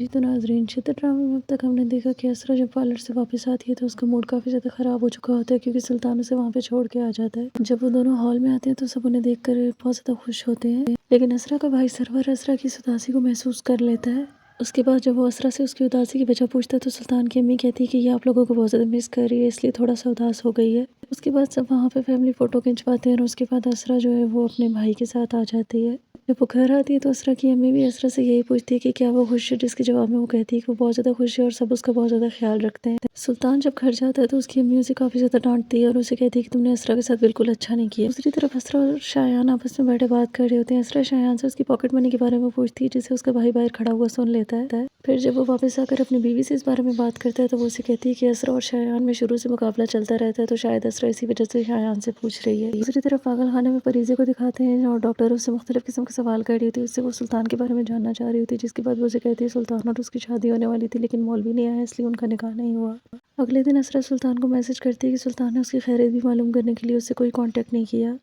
जी तो नाज़रीन, चित्र ड्रामे में अब तक हमने देखा कि असरा जब पार्लर से वापस आती है तो उसका मूड काफ़ी ज़्यादा ख़राब हो चुका होता है क्योंकि सुल्तान उसे वहाँ पे छोड़ के आ जाता है। जब वो दोनों हॉल में आते हैं तो सब उन्हें देखकर बहुत ज़्यादा खुश होते हैं, लेकिन असरा का भाई सरवर असरा की इस उदासी को महसूस कर लेता है। उसके बाद जब वो असरा से उसकी उदासी की वजह पूछता है तो सुल्तान की अम्मी कहती है कि ये आप लोगों को बहुत ज़्यादा मिस कर रही है, इसलिए थोड़ा सा उदास हो गई है। उसके बाद सब वहाँ पे फैमिली फ़ोटो खिंचवाते हैं और उसके बाद असरा जो है वो अपने भाई के साथ आ जाती है। जब वो घर आती है तो असरा की अम्मी भी असरा से यही पूछती है कि क्या वो खुश है, जिसके जवाब में वो कहती है कि वो बहुत ज़्यादा खुश है और सब उसका बहुत ज़्यादा ख्याल रखते हैं। सुल्तान जब घर जाता है तो उसकी अम्मी उसे काफ़ी ज़्यादा डांटती है और उसे कहती है कि तुमने असरा के साथ बिल्कुल अच्छा नहीं किया। दूसरी तरफ असरा और शायान आपस में बैठे बात कर रहे होते हैं। असरा शायान से उसकी पॉकेट मनी के बारे में पूछती है जिसे उसका भाई बाहर खड़ा हुआ सुन लेता है। फिर जब वो वापस आकर अपनी बीवी से इस बारे में बात करता है तो वो उसे कहती है कि असरा और शायान में शुरू से मुकाबला चलता रहता है, तो शायद असरा इसी वजह से शायान से पूछ रही है। दूसरी तरफ पागल खाने में परीजे को दिखाते हैं और डॉक्टर उससे मुख्तलिफ किस्म के सवाल कर रही होती है। उससे वो सुल्तान के बारे में जानना चाह रही होती है, जिसके बाद वो उसे कहती है सुल्तान और उसकी शादी होने वाली थी लेकिन मौलवी नहीं आया इसलिए उनका निकाह नहीं हुआ। अगले दिन असरा सुल्तान को मैसेज करती है कि सुल्तान ने उसकी खैरियत भी मालूम करने के लिए उससे कोई कांटेक्ट नहीं किया।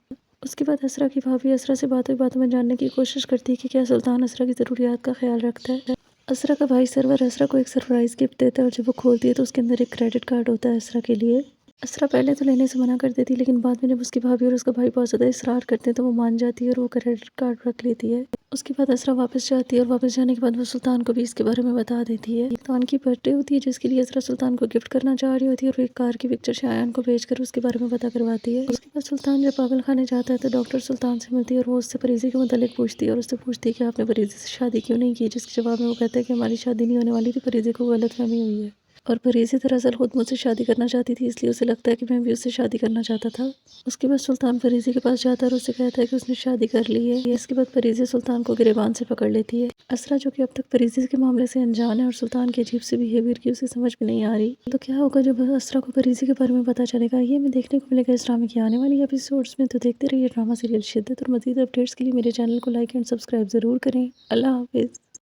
उसके बाद असरा की भाभी असरा से बातों में जानने की कोशिश करती है कि क्या सुल्तान असरा की ज़रूरियात का ख्याल रखता है। असरा का भाई सरवर असरा को एक सरप्राइज़ गिफ्ट देता है और जब वो खोलती है तो उसके अंदर एक क्रेडिट कार्ड होता है असरा के लिए। असरा पहले तो लेने से मना कर देती है लेकिन बाद में जब उसकी भाभी और उसका भाई बहुत ज़्यादा इसरार करते हैं तो वो मान जाती है और वो क्रेडिट कार्ड रख लेती है। उसके बाद असरा वापस जाती है और वापस जाने के बाद वो सुल्तान को भी इसके बारे में बता देती है। सुल्तान की बर्थडे होती है जिसके लिए असरा सुल्तान को गिफ्ट करना चाह रही होती है और वो एक कार की पिक्चर शायान को भेजकर उसके बारे में पता करवाती है। उसके बाद सुल्तान जब पागल खाने जाता है तो डॉक्टर सुल्तान से मिलती है और वो उससे परीजी के मुतालिक पूछती है और उससे पूछती है कि आपने परीजी से शादी क्यों नहीं की, जिसके जवाब में वो कहता है कि हमारी शादी नहीं होने वाली थी, परीजी को गलतफहमी हुई है और परीजी दरअसल खुद मुझसे शादी करना चाहती थी, इसलिए उसे लगता है कि मैं भी उससे शादी करना चाहता था। उसके बाद सुल्तान परीजी के पास जाता है और उससे कहता है कि उसने शादी कर ली है। इसके बाद परीजी सुल्तान को गिरेबान से पकड़ लेती है। असरा जो कि अब तक परीजी के मामले से अनजान है और सुल्तान के अजीब से बिहेवियर की उसे समझ में नहीं आ रही, तो क्या होगा जब असरा को परीजी के बारे में पता चलेगा, ये हमें देखने को मिलेगा इस ड्रामे की आने वाली एपिसोड्स में। तो देखते रहिए ड्रामा सीरियल शिद्दत, और मज़ीद अपडेट्स के लिए मेरे चैनल को लाइक एंड सब्सक्राइब ज़रूर करें। अल्लाह हाफिज़।